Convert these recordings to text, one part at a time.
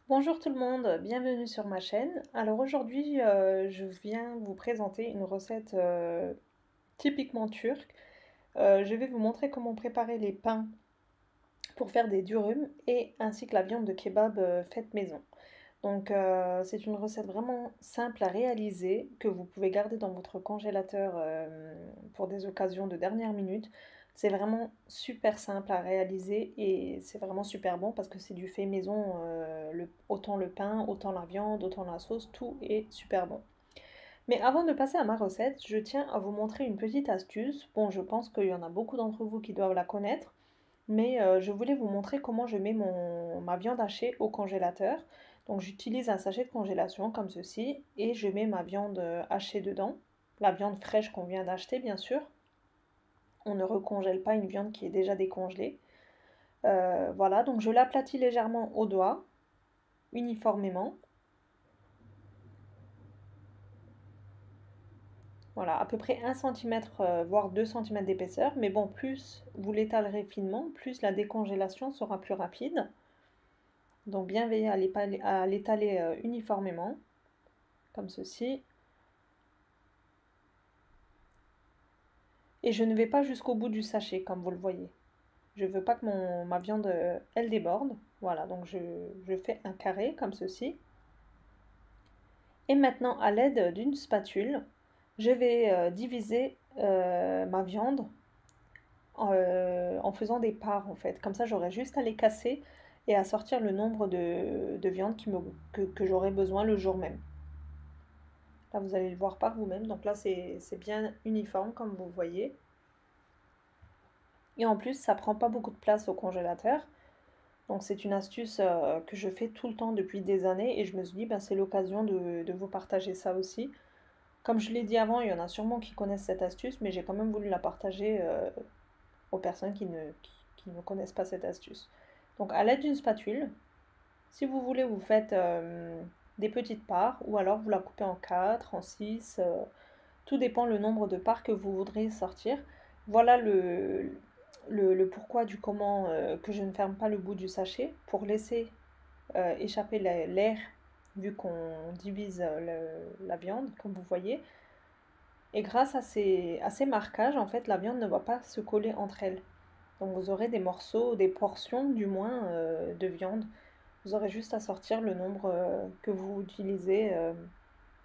Bonjour tout le monde, bienvenue sur ma chaîne. Alors aujourd'hui, je viens vous présenter une recette typiquement turque. Je vais vous montrer comment préparer les pains pour faire des dürüm et ainsi que la viande de kebab faite maison. Donc c'est une recette vraiment simple à réaliser que vous pouvez garder dans votre congélateur pour des occasions de dernière minute. C'est vraiment super simple à réaliser et c'est vraiment super bon parce que c'est du fait maison, autant le pain, autant la viande, autant la sauce, tout est super bon. Mais avant de passer à ma recette, je tiens à vous montrer une petite astuce. Bon, je pense qu'il y en a beaucoup d'entre vous qui doivent la connaître, mais je voulais vous montrer comment je mets ma viande hachée au congélateur. Donc j'utilise un sachet de congélation comme ceci et je mets ma viande hachée dedans. La viande fraîche qu'on vient d'acheter bien sûr. On ne recongèle pas une viande qui est déjà décongelée. Voilà, donc je l'aplatis légèrement au doigt, uniformément. Voilà, à peu près 1 cm, voire 2 cm d'épaisseur. Mais bon, plus vous l'étalerez finement, plus la décongélation sera plus rapide. Donc bien veiller à l'étaler uniformément, comme ceci. Et je ne vais pas jusqu'au bout du sachet, comme vous le voyez. Je ne veux pas que ma viande, elle déborde. Voilà, donc je fais un carré, comme ceci. Et maintenant, à l'aide d'une spatule, je vais diviser ma viande en faisant des parts, en fait. Comme ça, j'aurai juste à les casser et à sortir le nombre de viande que j'aurai besoin le jour même. Là, vous allez le voir par vous-même. Donc là, c'est bien uniforme, comme vous voyez. Et en plus, ça prend pas beaucoup de place au congélateur. Donc c'est une astuce que je fais tout le temps depuis des années et je me suis dit, ben, c'est l'occasion de vous partager ça aussi. Comme je l'ai dit avant, il y en a sûrement qui connaissent cette astuce, mais j'ai quand même voulu la partager aux personnes qui ne connaissent pas cette astuce. Donc à l'aide d'une spatule, si vous voulez, vous faites des petites parts ou alors vous la coupez en 4, en 6. Tout dépend le nombre de parts que vous voudrez sortir. Voilà le pourquoi du comment que je ne ferme pas le bout du sachet pour laisser échapper l'air vu qu'on divise la viande, comme vous voyez. Et grâce à ces marquages, en fait, la viande ne va pas se coller entre elles. Donc vous aurez des morceaux, des portions du moins de viande. Vous aurez juste à sortir le nombre que vous utilisez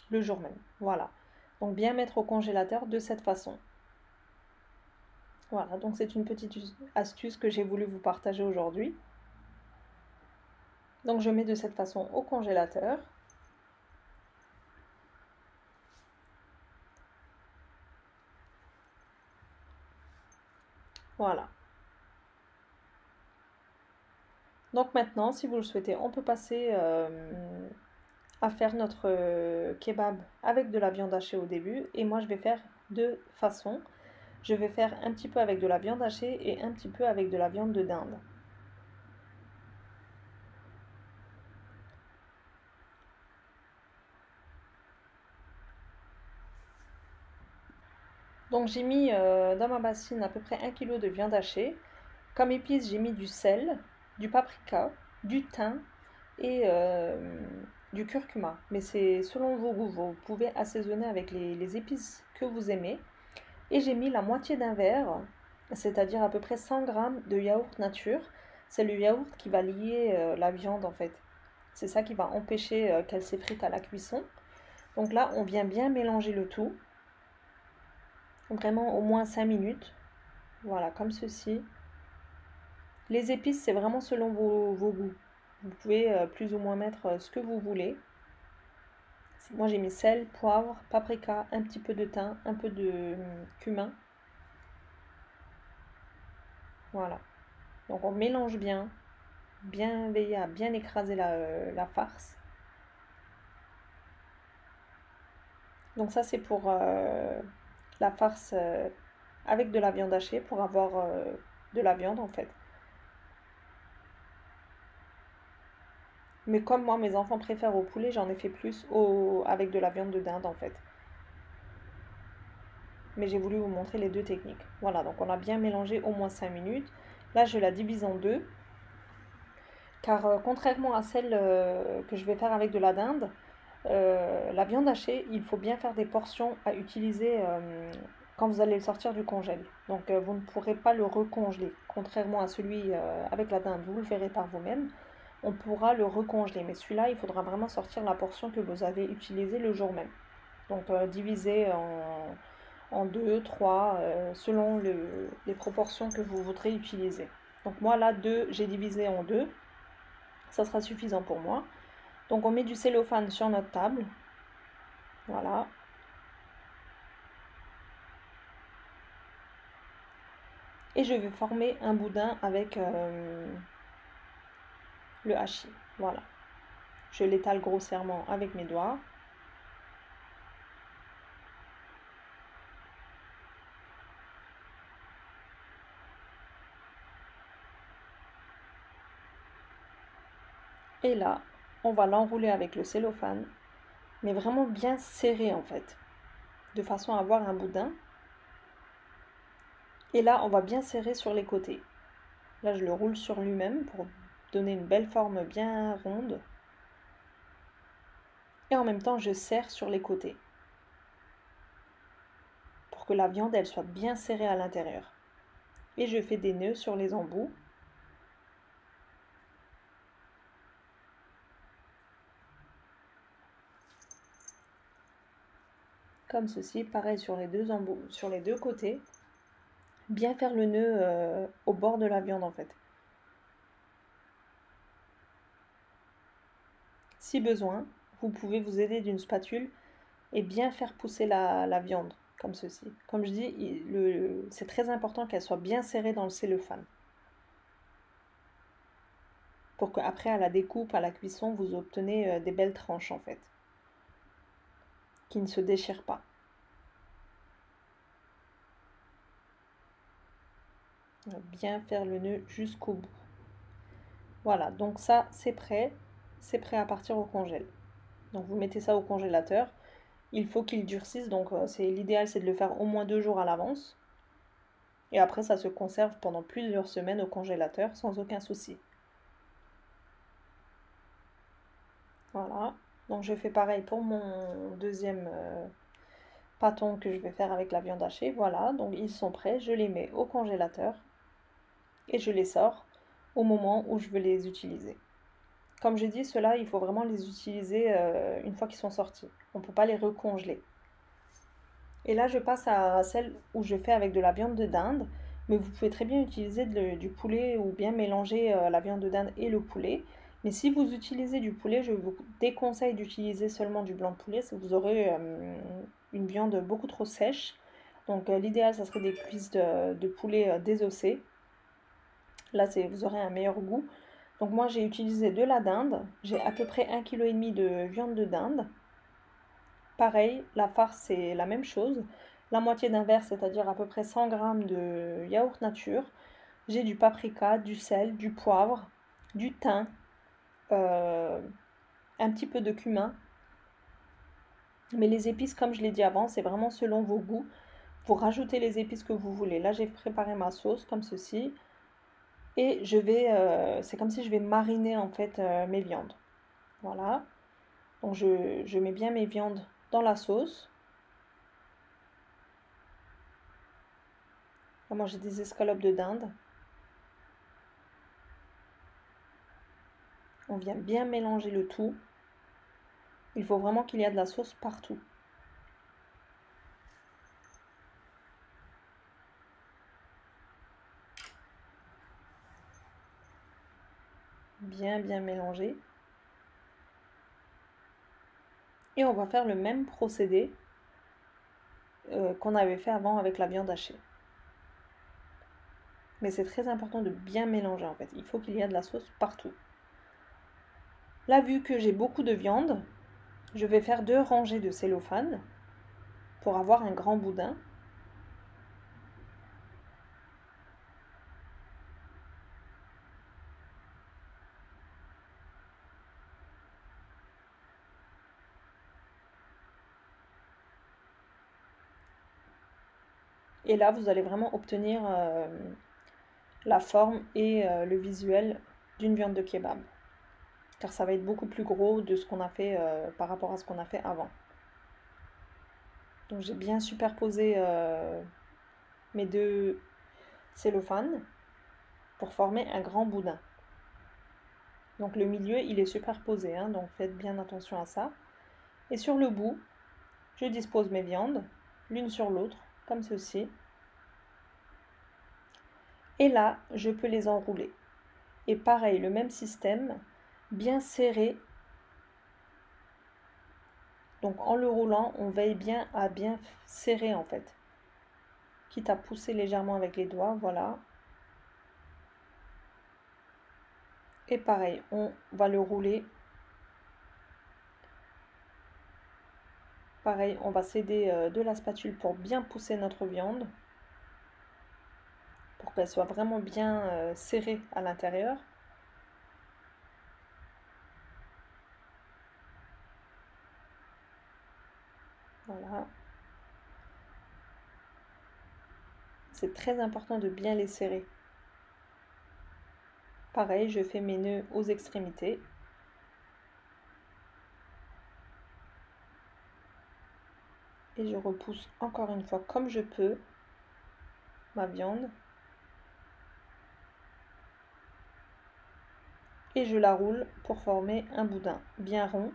le jour même. Voilà. Donc bien mettre au congélateur de cette façon. Voilà, donc c'est une petite astuce que j'ai voulu vous partager aujourd'hui. Donc je mets de cette façon au congélateur. Voilà. Donc maintenant, si vous le souhaitez, on peut passer à faire notre kebab avec de la viande hachée au début. Et moi, je vais faire deux façons. Je vais faire un petit peu avec de la viande hachée et un petit peu avec de la viande de dinde. Donc j'ai mis dans ma bassine à peu près 1 kg de viande hachée. Comme épices, j'ai mis du sel, du paprika, du thym et du curcuma. Mais c'est selon vos goûts. Vous pouvez assaisonner avec les épices que vous aimez. Et j'ai mis la moitié d'un verre, c'est-à-dire à peu près 100 grammes de yaourt nature. C'est le yaourt qui va lier la viande en fait. C'est ça qui va empêcher qu'elle s'effrite à la cuisson. Donc là, on vient bien mélanger le tout. Vraiment au moins 5 minutes. Voilà, comme ceci. Les épices, c'est vraiment selon vos goûts. Vous pouvez plus ou moins mettre ce que vous voulez. Moi, j'ai mis sel, poivre, paprika, un petit peu de thym, un peu de cumin. Voilà. Donc on mélange bien, bien veiller à bien écraser la farce. Donc ça, c'est pour la farce avec de la viande hachée, pour avoir de la viande en fait. Mais comme moi, mes enfants préfèrent au poulet, j'en ai fait plus avec de la viande de dinde en fait. Mais j'ai voulu vous montrer les deux techniques. Voilà, donc on a bien mélangé au moins 5 minutes. Là, je la divise en deux, car contrairement à celle que je vais faire avec de la dinde, la viande hachée, il faut bien faire des portions à utiliser quand vous allez le sortir du congèle. Donc vous ne pourrez pas le recongeler, contrairement à celui avec la dinde, vous le verrez par vous-même. On pourra le recongeler, mais celui-là, il faudra vraiment sortir la portion que vous avez utilisée le jour même. Donc diviser en deux, trois, selon les proportions que vous voudrez utiliser. Donc moi là, deux, j'ai divisé en deux, ça sera suffisant pour moi. Donc on met du cellophane sur notre table, voilà. Et je vais former un boudin avec le hachis, voilà. Je l'étale grossièrement avec mes doigts. Et là, on va l'enrouler avec le cellophane, mais vraiment bien serré en fait, de façon à avoir un boudin. Et là, on va bien serrer sur les côtés. Là, je le roule sur lui-même pour donner une belle forme bien ronde. Et en même temps, je serre sur les côtés pour que la viande, elle soit bien serrée à l'intérieur. Et je fais des nœuds sur les embouts. Comme ceci, pareil sur les deux embouts, sur les deux côtés. Bien faire le nœud au bord de la viande en fait. Si besoin, vous pouvez vous aider d'une spatule et bien faire pousser la viande, comme ceci. Comme je dis, c'est très important qu'elle soit bien serrée dans le cellophane. Pour qu'après, à la découpe, à la cuisson, vous obtenez des belles tranches en fait, qui ne se déchirent pas. Bien faire le nœud jusqu'au bout. Voilà, donc ça, c'est prêt à partir au congèle. Donc vous mettez ça au congélateur. Il faut qu'il durcisse, donc l'idéal c'est de le faire au moins 2 jours à l'avance. Et après ça se conserve pendant plusieurs semaines au congélateur sans aucun souci. Voilà, donc je fais pareil pour mon deuxième pâton que je vais faire avec la viande hachée. Voilà, donc ils sont prêts, je les mets au congélateur et je les sors au moment où je veux les utiliser. Comme j'ai dit, ceux-là, il faut vraiment les utiliser une fois qu'ils sont sortis. On ne peut pas les recongeler. Et là, je passe à celle où je fais avec de la viande de dinde. Mais vous pouvez très bien utiliser du poulet ou bien mélanger la viande de dinde et le poulet. Mais si vous utilisez du poulet, je vous déconseille d'utiliser seulement du blanc de poulet. Vous aurez une viande beaucoup trop sèche. Donc l'idéal, ça serait des cuisses de poulet désossées. Là, vous aurez un meilleur goût. Donc moi, j'ai utilisé de la dinde. J'ai à peu près 1,5 kg de viande de dinde. Pareil, la farce, c'est la même chose. La moitié d'un verre, c'est-à-dire à peu près 100 g de yaourt nature. J'ai du paprika, du sel, du poivre, du thym, euh, un petit peu de cumin. Mais les épices, comme je l'ai dit avant, c'est vraiment selon vos goûts. Vous rajoutez les épices que vous voulez. Là, j'ai préparé ma sauce comme ceci. Et c'est comme si je vais mariner en fait mes viandes. Voilà. Donc je mets bien mes viandes dans la sauce. Là, moi j'ai des escalopes de dinde. On vient bien mélanger le tout. Il faut vraiment qu'il y ait de la sauce partout. Bien bien mélanger. Et on va faire le même procédé qu'on avait fait avant avec la viande hachée. Mais c'est très important de bien mélanger en fait. Il faut qu'il y ait de la sauce partout. Là, vu que j'ai beaucoup de viande, je vais faire 2 rangées de cellophane pour avoir un grand boudin. Et là, vous allez vraiment obtenir la forme et le visuel d'une viande de kebab. car ça va être beaucoup plus gros de ce qu'on a fait par rapport à ce qu'on a fait avant. Donc j'ai bien superposé mes deux cellophanes pour former un grand boudin. Donc le milieu, il est superposé, hein, donc faites bien attention à ça. Et sur le bout, je dispose mes viandes, l'une sur l'autre, comme ceci. Et là, je peux les enrouler. Et pareil, le même système, bien serré. Donc en le roulant, on veille bien à bien serrer en fait. Quitte à pousser légèrement avec les doigts, voilà. Et pareil, on va le rouler. Pareil, on va s'aider de la spatule pour bien pousser notre viande. Pour qu'elle soit vraiment bien serrée à l'intérieur. Voilà. C'est très important de bien les serrer. Pareil, je fais mes nœuds aux extrémités. Et je repousse encore une fois comme je peux ma viande. Et je la roule pour former un boudin bien rond.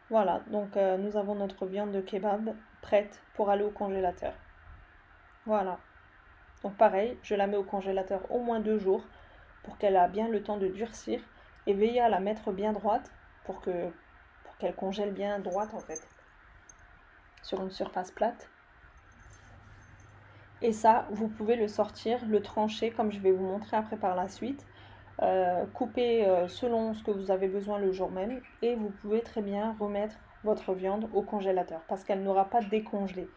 Voilà, donc nous avons notre viande de kebab prête pour aller au congélateur. Voilà. Donc pareil, je la mets au congélateur au moins 2 jours pour qu'elle ait bien le temps de durcir et veillez à la mettre bien droite pour qu'elle congèle bien droite en fait sur une surface plate. Et ça, vous pouvez le sortir, le trancher comme je vais vous montrer après par la suite. Couper selon ce que vous avez besoin le jour même et vous pouvez très bien remettre votre viande au congélateur parce qu'elle n'aura pas décongelé.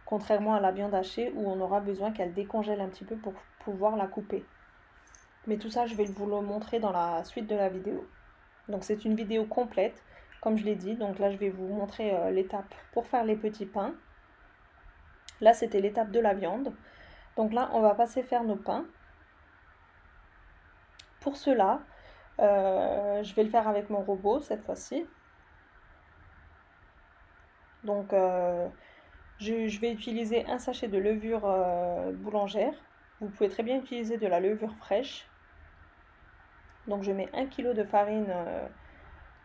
Contrairement à la viande hachée où on aura besoin qu'elle décongèle un petit peu pour pouvoir la couper. Mais tout ça, je vais vous le montrer dans la suite de la vidéo. Donc c'est une vidéo complète, comme je l'ai dit. Donc là, je vais vous montrer l'étape pour faire les petits pains. Là, c'était l'étape de la viande. Donc là, on va passer faire nos pains. Pour cela, je vais le faire avec mon robot cette fois-ci. Donc je vais utiliser un sachet de levure boulangère. Vous pouvez très bien utiliser de la levure fraîche. Donc je mets 1 kg de farine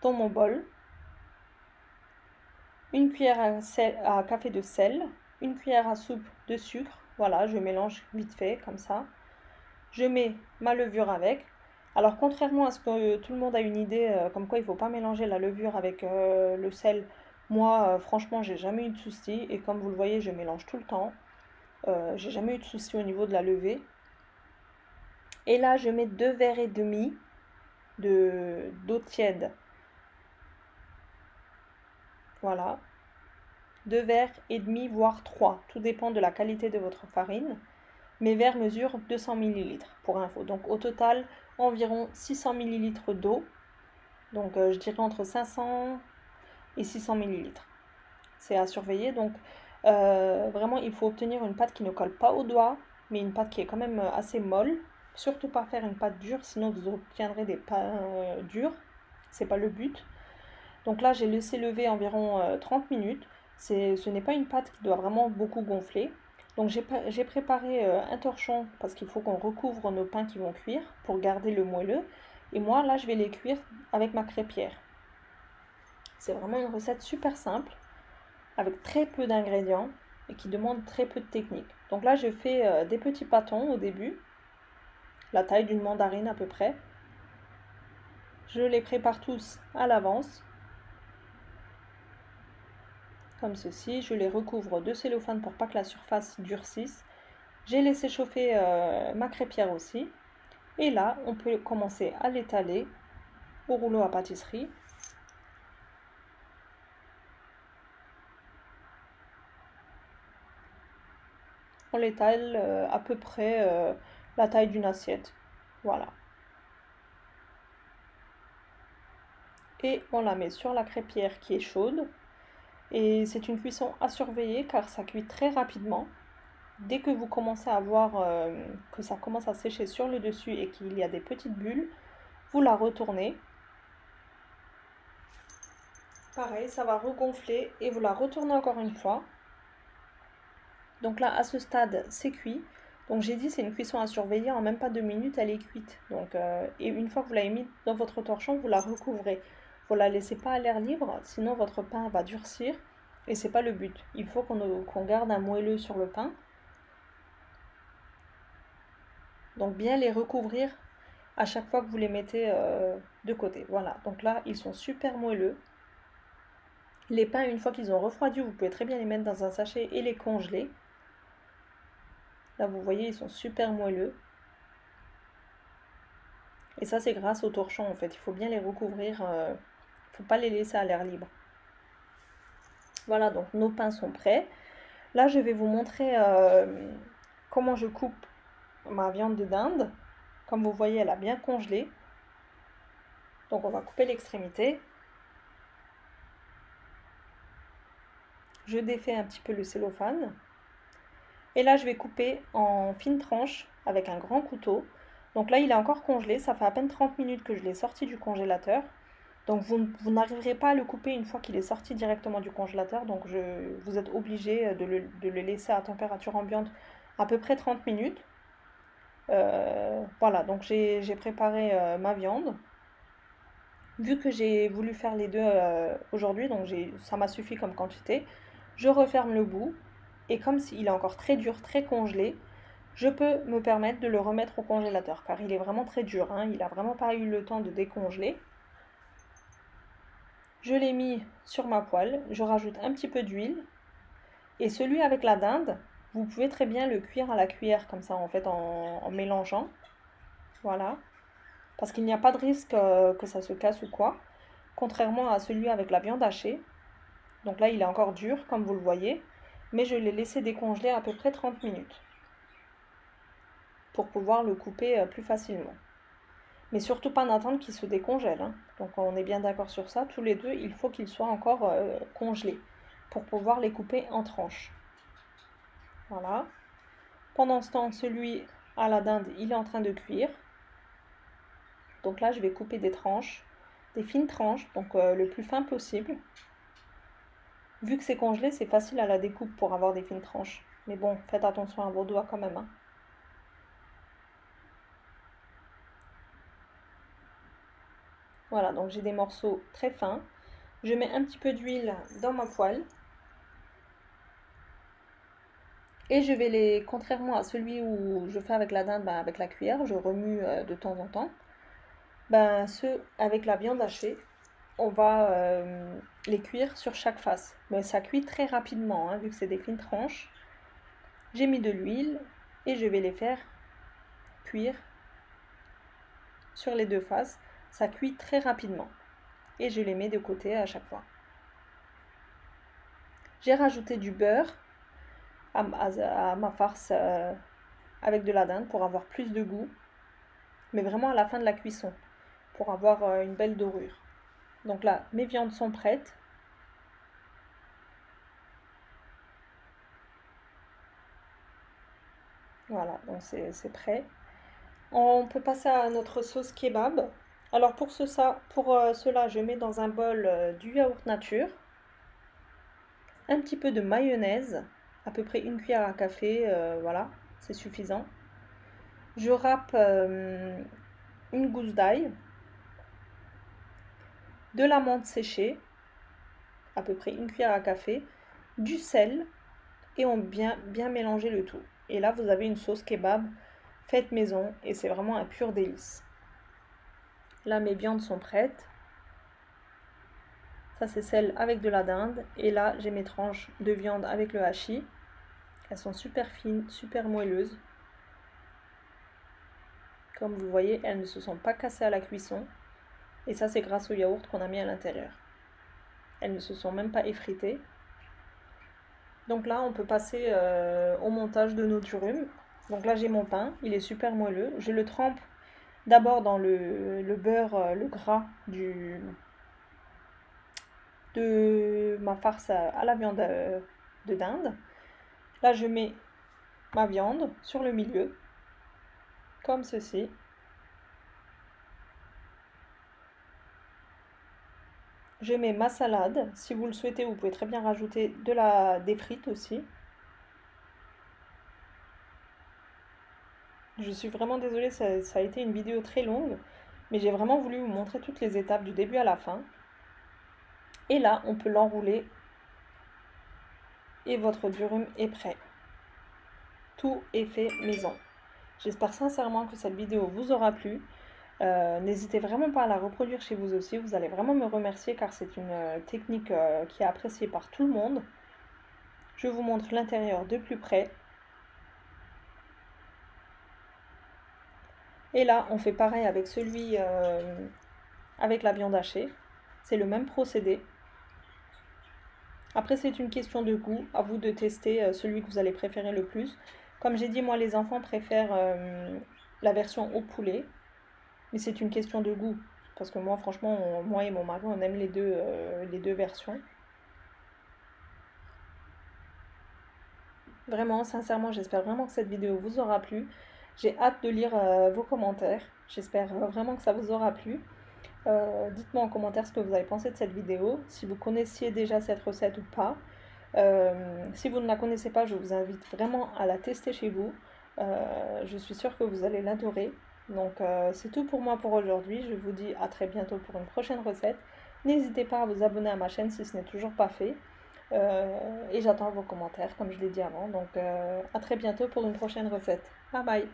dans mon bol. Une cuillère à café de sel. Une cuillère à soupe de sucre. Voilà, je mélange vite fait comme ça. Je mets ma levure avec. Alors contrairement à ce que tout le monde a une idée, comme quoi il ne faut pas mélanger la levure avec le sel, moi franchement j'ai jamais eu de soucis et comme vous le voyez je mélange tout le temps. J'ai jamais eu de soucis au niveau de la levée. Et là je mets 2 verres et demi d'eau tiède. Voilà. 2 verres et demi voire 3, tout dépend de la qualité de votre farine. Mes verres mesurent 200 ml pour info. Donc au total, environ 600 ml d'eau. Donc je dirais entre 500 et 600 ml. C'est à surveiller. Donc vraiment, il faut obtenir une pâte qui ne colle pas au doigt, mais une pâte qui est quand même assez molle. Surtout pas faire une pâte dure, sinon vous obtiendrez des pains durs. C'est pas le but. Donc là, j'ai laissé lever environ 30 minutes. Ce n'est pas une pâte qui doit vraiment beaucoup gonfler. Donc j'ai préparé un torchon parce qu'il faut qu'on recouvre nos pains qui vont cuire pour garder le moelleux. Et moi, là, je vais les cuire avec ma crêpière. C'est vraiment une recette super simple, avec très peu d'ingrédients et qui demande très peu de technique. Donc là, je fais des petits pâtons au début, la taille d'une mandarine à peu près. Je les prépare tous à l'avance. Comme ceci, je les recouvre de cellophane pour pas que la surface durcisse. J'ai laissé chauffer ma crêpière aussi. Et là, on peut commencer à l'étaler au rouleau à pâtisserie. On l'étale à peu près la taille d'une assiette. Voilà. Et on la met sur la crêpière qui est chaude. Et c'est une cuisson à surveiller car ça cuit très rapidement. Dès que vous commencez à voir que ça commence à sécher sur le dessus et qu'il y a des petites bulles, vous la retournez. Pareil, ça va regonfler et vous la retournez encore une fois. Donc là, à ce stade, c'est cuit. Donc j'ai dit, c'est une cuisson à surveiller. En même pas 2 minutes, elle est cuite. Donc, et une fois que vous l'avez mis dans votre torchon, vous la recouvrez. Vous la laissez pas à l'air libre, sinon votre pain va durcir. Et c'est pas le but. Il faut qu'on garde un moelleux sur le pain. Donc bien les recouvrir à chaque fois que vous les mettez de côté. Voilà, donc là, ils sont super moelleux. Les pains, une fois qu'ils ont refroidi, vous pouvez très bien les mettre dans un sachet et les congeler. Là, vous voyez, ils sont super moelleux. Et ça, c'est grâce au torchon, en fait. Il faut bien les recouvrir. Il ne faut pas les laisser à l'air libre. Voilà, donc nos pains sont prêts. Là, je vais vous montrer comment je coupe ma viande de dinde. Comme vous voyez, elle a bien congelé. Donc, on va couper l'extrémité. Je défais un petit peu le cellophane. Et là, je vais couper en fines tranches avec un grand couteau. Donc là, il est encore congelé. Ça fait à peine 30 minutes que je l'ai sorti du congélateur. Donc vous n'arriverez pas à le couper une fois qu'il est sorti directement du congélateur. Donc vous êtes obligé de le laisser à température ambiante à peu près 30 minutes. Voilà, donc j'ai préparé ma viande. Vu que j'ai voulu faire les deux aujourd'hui, donc ça m'a suffi comme quantité, je referme le bout. Et comme s'il est encore très dur, très congelé, je peux me permettre de le remettre au congélateur. Car il est vraiment très dur, hein, il n'a vraiment pas eu le temps de décongeler. Je l'ai mis sur ma poêle, je rajoute un petit peu d'huile. Et celui avec la dinde, vous pouvez très bien le cuire à la cuillère, comme ça en fait en mélangeant. Voilà. Parce qu'il n'y a pas de risque que ça se casse ou quoi. Contrairement à celui avec la viande hachée. Donc là, il est encore dur, comme vous le voyez. Mais je l'ai laissé décongeler à peu près 30 minutes. Pour pouvoir le couper plus facilement. Mais surtout pas en attendre qu'il se décongèle, hein. Donc on est bien d'accord sur ça. Tous les deux, il faut qu'ils soient encore congelés. Pour pouvoir les couper en tranches. Voilà. Pendant ce temps, celui à la dinde, il est en train de cuire. Donc là, je vais couper des tranches, des fines tranches, donc le plus fin possible. Vu que c'est congelé, c'est facile à la découpe pour avoir des fines tranches. Mais bon, faites attention à vos doigts quand même, hein. Voilà, donc j'ai des morceaux très fins. Je mets un petit peu d'huile dans ma poêle. Et je vais les, contrairement à celui où je fais avec la dinde, avec la cuillère, je remue de temps en temps. Ceux avec la viande hachée, on va les cuire sur chaque face. Mais ça cuit très rapidement, hein, vu que c'est des fines tranches. J'ai mis de l'huile et je vais les faire cuire sur les deux faces. Ça cuit très rapidement. Et je les mets de côté à chaque fois. J'ai rajouté du beurre à ma farce avec de la dinde pour avoir plus de goût. Mais vraiment à la fin de la cuisson, pour avoir une belle dorure. Donc là, mes viandes sont prêtes. Voilà, donc c'est prêt. On peut passer à notre sauce kebab. Alors pour cela, je mets dans un bol du yaourt nature, un petit peu de mayonnaise, à peu près une cuillère à café, voilà, c'est suffisant. Je râpe une gousse d'ail, de la menthe séchée, à peu près une cuillère à café, du sel, et on bien mélanger le tout. Et là, vous avez une sauce kebab faite maison, et c'est vraiment un pur délice. Là, mes viandes sont prêtes. Ça, c'est celle avec de la dinde. Et là, j'ai mes tranches de viande avec le hachis. Elles sont super fines, super moelleuses. Comme vous voyez, elles ne se sont pas cassées à la cuisson. Et ça, c'est grâce au yaourt qu'on a mis à l'intérieur. Elles ne se sont même pas effritées. Donc là, on peut passer au montage de nos durum. Donc là, j'ai mon pain. Il est super moelleux. Je le trempe d'abord dans le beurre, le gras de ma farce à la viande de dinde. Là, je mets ma viande sur le milieu, comme ceci. Je mets ma salade. Si vous le souhaitez, vous pouvez très bien rajouter des frites aussi. Je suis vraiment désolée, ça a été une vidéo très longue, mais j'ai vraiment voulu vous montrer toutes les étapes du début à la fin. Et là, on peut l'enrouler et votre durum est prêt. Tout est fait maison. J'espère sincèrement que cette vidéo vous aura plu. N'hésitez vraiment pas à la reproduire chez vous aussi. Vous allez vraiment me remercier car c'est une technique qui est appréciée par tout le monde. Je vous montre l'intérieur de plus près. Et là, on fait pareil avec celui avec la viande hachée. C'est le même procédé. Après, c'est une question de goût. À vous de tester celui que vous allez préférer le plus. Comme j'ai dit, moi, les enfants préfèrent la version au poulet. Mais c'est une question de goût. Parce que moi, franchement, moi et mon mari, on aime les deux versions. Vraiment, sincèrement, j'espère vraiment que cette vidéo vous aura plu. J'ai hâte de lire vos commentaires. J'espère vraiment que ça vous aura plu. Dites-moi en commentaire ce que vous avez pensé de cette vidéo, si vous connaissiez déjà cette recette ou pas. Si vous ne la connaissez pas, je vous invite vraiment à la tester chez vous. Je suis sûre que vous allez l'adorer. Donc c'est tout pour moi pour aujourd'hui. Je vous dis à très bientôt pour une prochaine recette. N'hésitez pas à vous abonner à ma chaîne si ce n'est toujours pas fait. Et j'attends vos commentaires comme je l'ai dit avant. Donc à très bientôt pour une prochaine recette. Bye bye.